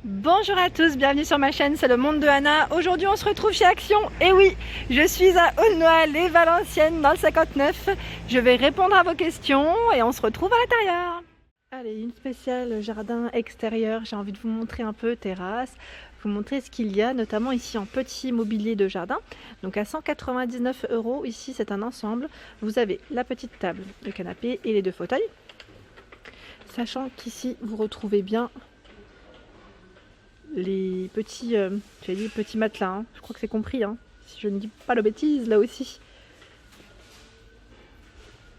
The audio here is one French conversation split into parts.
Bonjour à tous, bienvenue sur ma chaîne, c'est le monde de Anna. Aujourd'hui on se retrouve chez Action. Et oui, je suis à Aulnoy-les-Valenciennes dans le 59. Je vais répondre à vos questions et on se retrouve à l'intérieur. Allez, une spéciale jardin extérieur. J'ai envie de vous montrer un peu terrasse, vous montrer ce qu'il y a, notamment ici en petit mobilier de jardin. Donc à 199 €, ici c'est un ensemble. Vous avez la petite table, le canapé et les deux fauteuils. Sachant qu'ici vous retrouvez bien les petits, petits matelas, hein. Je crois que c'est compris, hein, si je ne dis pas de bêtises, là aussi.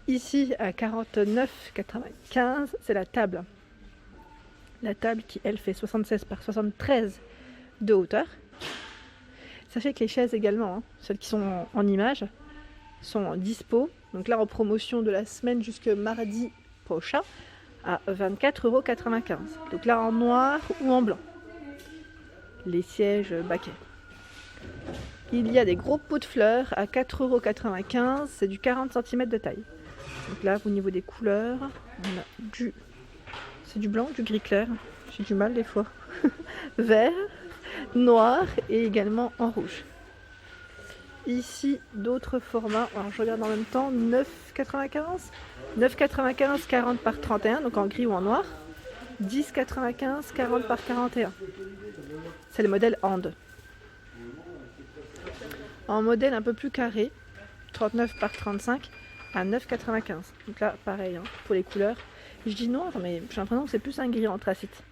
Ici, à 49,95 €, c'est la table. La table qui, elle, fait 76 par 73 de hauteur. Sachez que les chaises également, hein, celles qui sont en image, sont en dispo. Donc là, en promotion de la semaine jusque mardi prochain, à 24,95 €. Donc là, en noir ou en blanc. Les sièges baquets. Il y a des gros pots de fleurs à 4,95 €, c'est du 40 cm de taille. Donc là, au niveau des couleurs, on a c'est du blanc, du gris clair, j'ai du mal des fois, vert, noir et également en rouge. Ici, d'autres formats, alors je regarde en même temps, 9,95 €, 9,95 €, 40 par 31, donc en gris ou en noir, 10,95 €, 40 par 41. C'est le modèle Hand. En modèle un peu plus carré, 39 par 35 à 9,95 €. Donc là, pareil, hein, pour les couleurs. Je dis noir, mais j'ai l'impression que c'est plus un gris anthracite.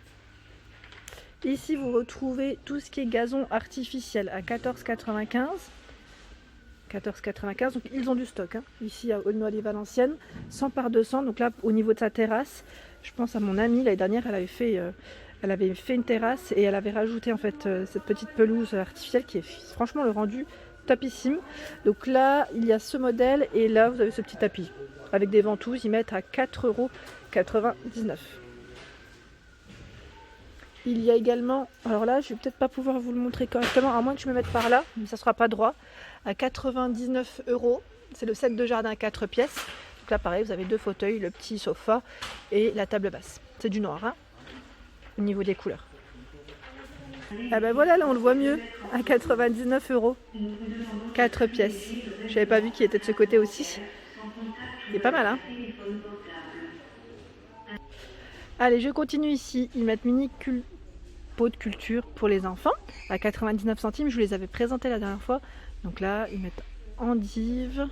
Ici, vous retrouvez tout ce qui est gazon artificiel à 14,95 €. 14,95 €, donc ils ont du stock, hein, ici à Aulnoy-les-Valenciennes, 100 par 200. Donc là, au niveau de sa terrasse, je pense à mon amie, l'année dernière, elle avait fait une terrasse et elle avait rajouté en fait cette petite pelouse artificielle qui est franchement le rendu topissime. Donc là, il y a ce modèle et là, vous avez ce petit tapis avec des ventouses. Ils mettent à 4,99 €. Il y a également, alors là, je vais peut-être pas pouvoir vous le montrer correctement, à moins que je me mette par là, mais ça sera pas droit, à 99 €. C'est le set de jardin 4 pièces. Donc là, pareil, vous avez deux fauteuils, le petit sofa et la table basse. C'est du noir, hein, au niveau des couleurs. Ah ben voilà, là on le voit mieux, à 99 €, 4 pièces. Je n'avais pas vu qu'il était de ce côté aussi. Il est pas mal, hein. Allez, je continue ici. Ils mettent mini pot de culture pour les enfants à 99 centimes. Je vous les avais présentés la dernière fois. Donc là, ils mettent endive.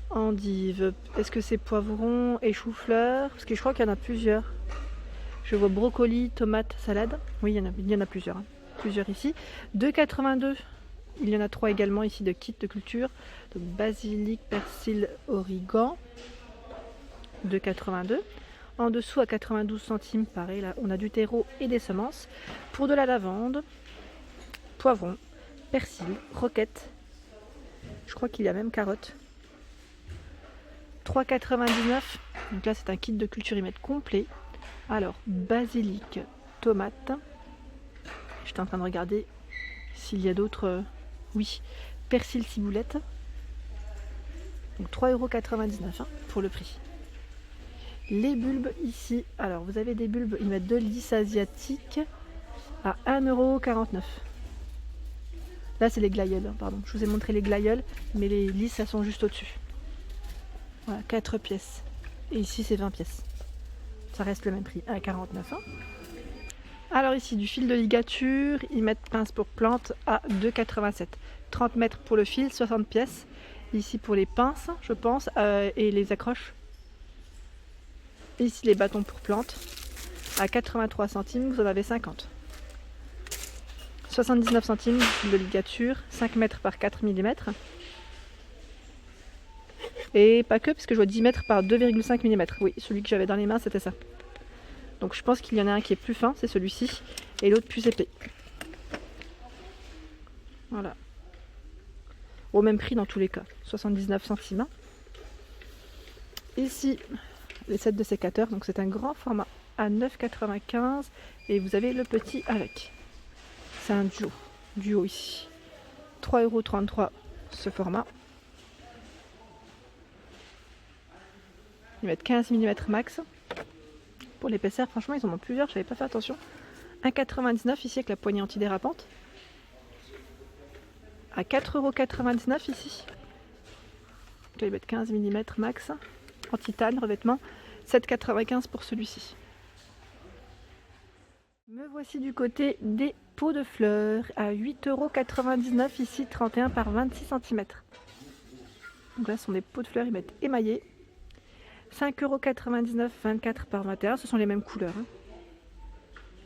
Endive. Est-ce que c'est poivron et chou-fleur? Parce que je crois qu'il y en a plusieurs. Je vois brocoli, tomate, salade. Oui, il y en a plusieurs, hein. Plusieurs ici. 2,82 €. Il y en a 3 également ici de kit de culture. Donc basilic, persil, origan. 2,82 €. En dessous à 92 centimes, pareil, là on a du terreau et des semences. Pour de la lavande, poivron, persil, roquette. Je crois qu'il y a même carottes. 3,99 €. Donc là c'est un kit de culture, ils mettent complet. Alors, basilic, tomate. J'étais en train de regarder s'il y a d'autres. Oui, persil, ciboulette. Donc 3,99 € hein, pour le prix. Les bulbes ici, alors vous avez des bulbes, ils mettent de lys asiatique à 1,49 €. Là c'est les glaïeuls, pardon, je vous ai montré les glaïeuls, mais les lys ça sont juste au-dessus. Voilà, 4 pièces. Et ici c'est 20 pièces. Ça reste le même prix, à 49 €. Hein. Alors ici du fil de ligature, ils mettent pince pour plantes à 2,87 €. 30 mètres pour le fil, 60 pièces. Ici pour les pinces, je pense, et les accroches. Et ici les bâtons pour plantes, à 83 centimes, vous en avez 50. 79 centimes de ligature, 5 mètres par 4 mm. Et pas que, parce que je vois 10 mètres par 2,5 mm. Oui, celui que j'avais dans les mains, c'était ça. Donc je pense qu'il y en a un qui est plus fin, c'est celui-ci, et l'autre plus épais. Voilà. Au même prix dans tous les cas, 79 centimes. Hein. Ici, les sets de sécateurs, donc c'est un grand format à 9,95 € et vous avez le petit avec. C'est un duo ici. 3,33 € ce format. Ils mettent 15 mm max. Pour l'épaisseur, franchement, ils en ont plusieurs, je n'avais pas fait attention. 1,99 ici avec la poignée antidérapante. À 4,99 ici. Donc là, ils mettent 15 mm max. En titane, revêtement. 7,95 pour celui-ci. Me voici du côté des pots de fleurs à 8,99 ici, 31 par 26 cm. Donc là, ce sont des pots de fleurs, ils mettent émaillés. 5,99 €, 24 par 21, ce sont les mêmes couleurs.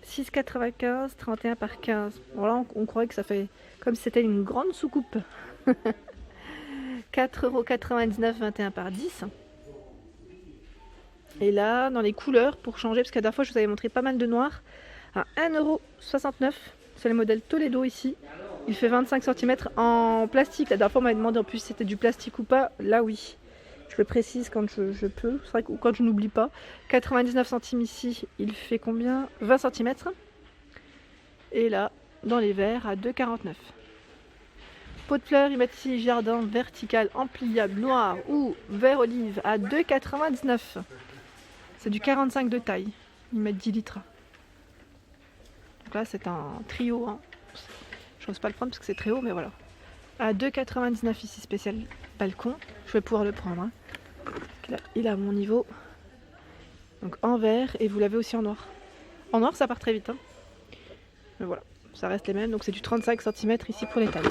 6,95 €, 31 par 15. Bon là, on croirait que ça fait comme si c'était une grande soucoupe. 4,99 €, 21 par 10. Et là, dans les couleurs, pour changer, parce que la dernière fois, je vous avais montré pas mal de noir, à 1,69 €, c'est le modèle Toledo ici. Il fait 25 cm en plastique. La dernière fois, on m'avait demandé en plus si c'était du plastique ou pas. Là, oui. Je le précise quand je peux, c'est vrai que quand je n'oublie pas. 99 centimes ici, il fait combien? 20 cm. Et là, dans les verts, à 2,49 €. Pot de fleurs, ils mettent ici jardin vertical en pliable noir ou vert olive à 2,99 €. C'est du 45 de taille. Ils mettent 10 litres. Donc là, c'est un trio. Hein. Je n'ose pas le prendre parce que c'est très haut, mais voilà. À 2,99 € ici, spécial balcon. Je vais pouvoir le prendre. Hein. Là, il est à mon niveau. Donc en vert, et vous l'avez aussi en noir. En noir, ça part très vite. Hein. Mais voilà, ça reste les mêmes. Donc c'est du 35 cm ici pour les tailles.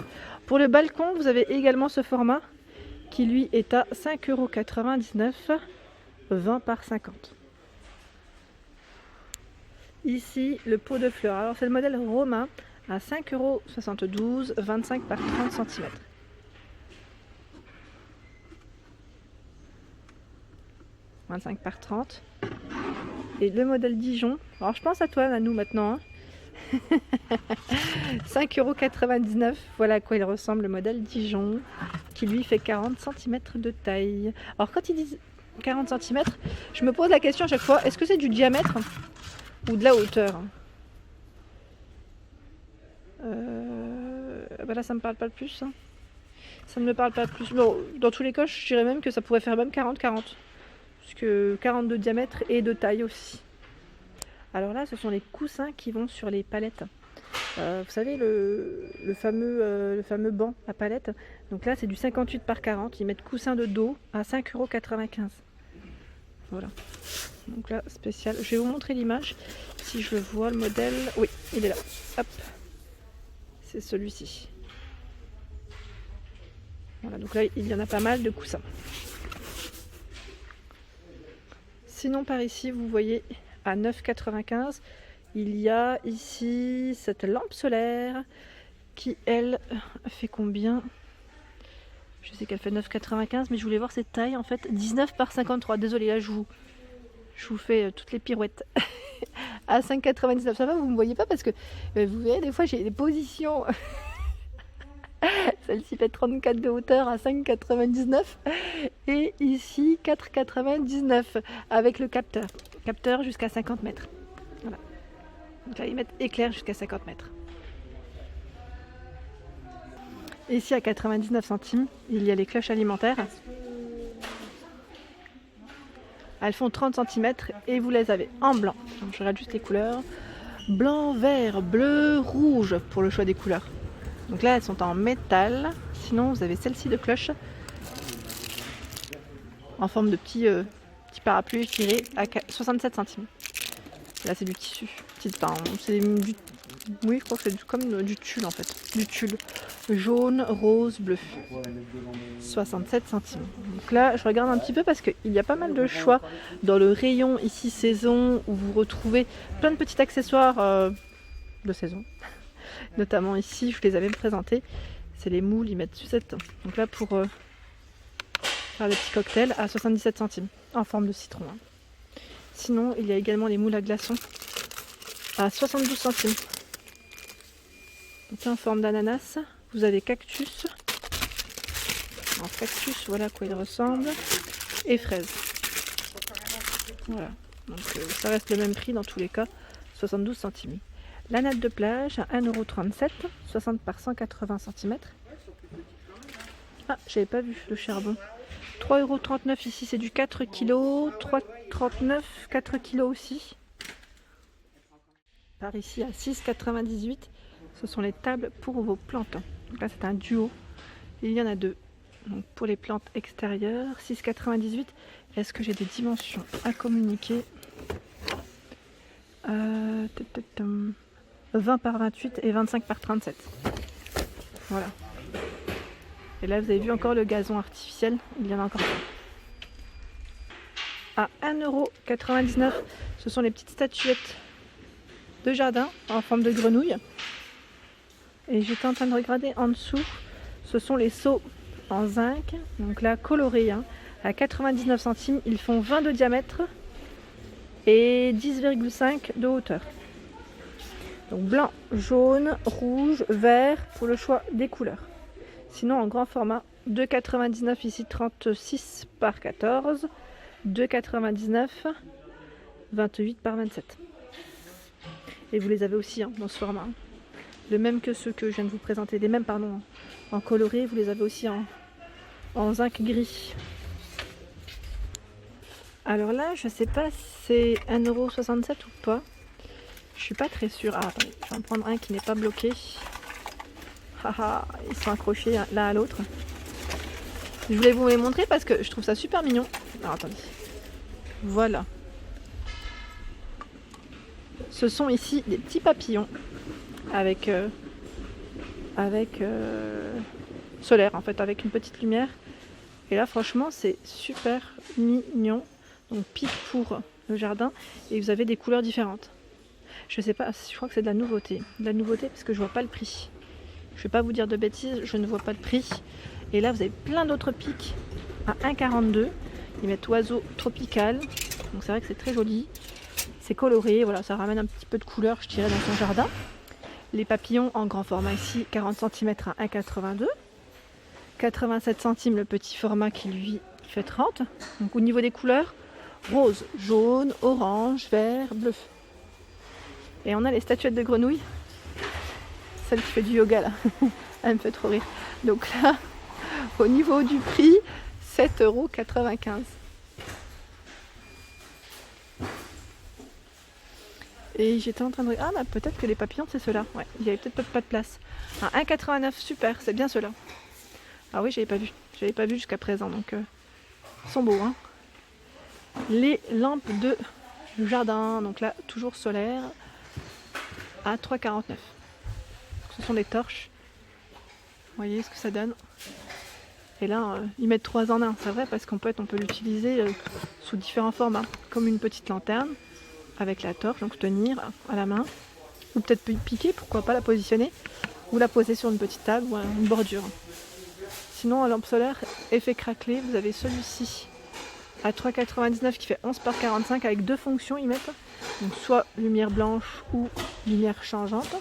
Pour le balcon, vous avez également ce format qui lui est à 5,99 €, 20 par 50. Ici, le pot de fleurs. Alors c'est le modèle romain à 5,72 €, 25 par 30 cm. « 25 par 30. Et le modèle Dijon. Alors je pense à toi, Nanou, maintenant. Hein. 5,99 €. Voilà à quoi il ressemble, le modèle Dijon. Qui lui fait 40 cm de taille. Alors quand ils disent 40 cm, je me pose la question à chaque fois, est-ce que c'est du diamètre ou de la hauteur? Bah là ça me parle pas le plus. Hein. Ça ne me parle pas plus. Bon, dans tous les cas, je dirais même que ça pourrait faire même 40-40. Puisque 40 de diamètre et de taille aussi. Alors là, ce sont les coussins qui vont sur les palettes. Vous savez, le fameux banc à palette. Donc là, c'est du 58 par 40. Ils mettent coussin de dos à 5,95 €. Voilà. Donc là, spécial. Je vais vous montrer l'image. Si je le vois, le modèle. Oui, il est là. Hop. C'est celui-ci. Voilà, donc là, il y en a pas mal de coussins. Sinon, par ici, vous voyez, à 9,95 €, il y a ici cette lampe solaire qui, elle, fait combien? Je sais qu'elle fait 9,95 €, mais je voulais voir cette taille, en fait, 19 par 53. Désolée, là, je vous fais toutes les pirouettes. À 5,99 €. Ça va, vous ne me voyez pas parce que, vous voyez, des fois, j'ai des positions... Celle-ci fait 34 de hauteur à 5,99 € et ici 4,99 € avec le capteur. Capteur jusqu'à 50 mètres. Voilà. Donc là ils mettent éclair jusqu'à 50 mètres. Et ici à 99 centimes, il y a les cloches alimentaires. Elles font 30 cm et vous les avez en blanc. Donc je regarde juste les couleurs. Blanc, vert, bleu, rouge pour le choix des couleurs. Donc là, elles sont en métal. Sinon, vous avez celle-ci de cloche en forme de petit parapluie, je dirais, à 67 centimes. Là, c'est du tissu. C'est du... Oui, je crois que c'est comme du tulle, en fait. Du tulle. Jaune, rose, bleu. 67 centimes. Donc là, je regarde un petit peu parce qu'il y a pas mal de choix dans le rayon ici saison où vous retrouvez plein de petits accessoires de saison. Notamment ici, je vous les avais présentés. C'est les moules, ils mettent sucette. Donc là, pour faire des petits cocktails à 77 centimes, en forme de citron. Hein. Sinon, il y a également les moules à glaçons à 72 centimes. Donc là, en forme d'ananas, vous avez cactus. En cactus, voilà à quoi il ressemble. Et fraises. Voilà. Donc ça reste le même prix dans tous les cas, 72 centimes. La natte de plage à 1,37 €, 60 par 180 cm. Ah, j'avais pas vu le charbon. 3,39 € ici, c'est du 4 kg. 3,39 €, 4 kg aussi. Par ici à 6,98 €, ce sont les tables pour vos plantes. Donc là c'est un duo, il y en a deux. Donc pour les plantes extérieures, 6,98 €. Est-ce que j'ai des dimensions à communiquer? 20 par 28 et 25 par 37. Voilà. Et là vous avez vu encore le gazon artificiel, il y en a encore. À 1,99 €, ce sont les petites statuettes de jardin en forme de grenouille. Et j'étais en train de regarder en dessous, ce sont les seaux en zinc, donc là colorés, hein, à 99 centimes. Ils font 20 de diamètre et 10,5 de hauteur. Donc blanc, jaune, rouge, vert pour le choix des couleurs. Sinon en grand format, 2,99 € ici, 36 par 14, 2,99 €, 28 par 27. Et vous les avez aussi dans ce format. Le même que ceux que je viens de vous présenter, les mêmes pardon, en coloré, vous les avez aussi en zinc gris. Alors là, je sais pas si c'est 1,67 € ou pas. Je suis pas très sûre. Ah, attendez, je vais en prendre un qui n'est pas bloqué. Haha, ils sont accrochés l'un à l'autre. Je voulais vous les montrer parce que je trouve ça super mignon. Alors attendez. Voilà. Ce sont ici des petits papillons avec solaire en fait, avec une petite lumière. Et là franchement c'est super mignon. Donc pique pour le jardin et vous avez des couleurs différentes. Je sais pas, je crois que c'est de la nouveauté. De la nouveauté parce que je vois pas le prix. Je vais pas vous dire de bêtises, je ne vois pas le prix. Et là vous avez plein d'autres pics à 1,42 €. Ils mettent oiseau tropical. Donc c'est vrai que c'est très joli. C'est coloré, voilà, ça ramène un petit peu de couleur, je dirais, dans son jardin. Les papillons en grand format ici, 40 cm à 1,82 €. 87 centimes le petit format qui lui fait 30. Donc au niveau des couleurs, rose, jaune, orange, vert, bleu. Et on a les statuettes de grenouilles. Celle qui fait du yoga là, elle me fait trop rire. Donc là, au niveau du prix, 7,95 €. Et j'étais en train de regarder, ah bah peut-être que les papillons c'est ceux-là. Ouais, il n'y avait peut-être pas de place. 1,89 €, super, c'est bien ceux-là. Ah oui, j'avais pas vu jusqu'à présent, donc ils sont beaux, hein. Les lampes de jardin, donc là toujours solaire, à 3,49 €. Ce sont des torches. Vous voyez ce que ça donne. Et là, ils mettent 3 en 1, c'est vrai, parce qu'on peut l'utiliser sous différents formats, comme une petite lanterne avec la torche, donc tenir à la main, ou peut-être piquer, pourquoi pas la positionner, ou la poser sur une petite table ou une bordure. Sinon, en lampe solaire, effet craquelé, vous avez celui-ci à 3,99 € qui fait 11 par 45 avec deux fonctions, ils mettent. Donc soit lumière blanche ou lumière changeante.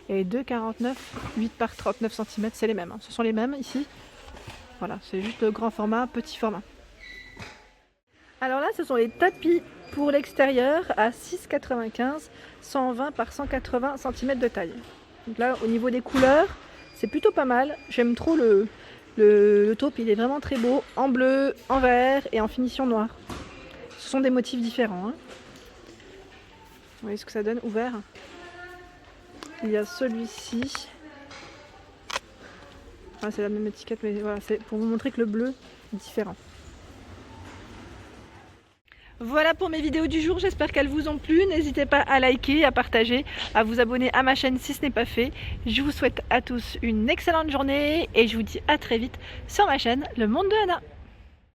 Et 2,49 €, 8 par 39 cm, c'est les mêmes. Ce sont les mêmes ici. Voilà, c'est juste le grand format, petit format. Alors là, ce sont les tapis pour l'extérieur à 6,95 €, 120 par 180 cm de taille. Donc là, au niveau des couleurs, c'est plutôt pas mal. J'aime trop le taupe, il est vraiment très beau, en bleu, en vert et en finition noire. Ce sont des motifs différents. Hein. Vous voyez ce que ça donne, ouvert. Il y a celui-ci. Ah, c'est la même étiquette, mais voilà, c'est pour vous montrer que le bleu est différent. Voilà pour mes vidéos du jour, j'espère qu'elles vous ont plu. N'hésitez pas à liker, à partager, à vous abonner à ma chaîne si ce n'est pas fait. Je vous souhaite à tous une excellente journée et je vous dis à très vite sur ma chaîne Le Monde de Anna.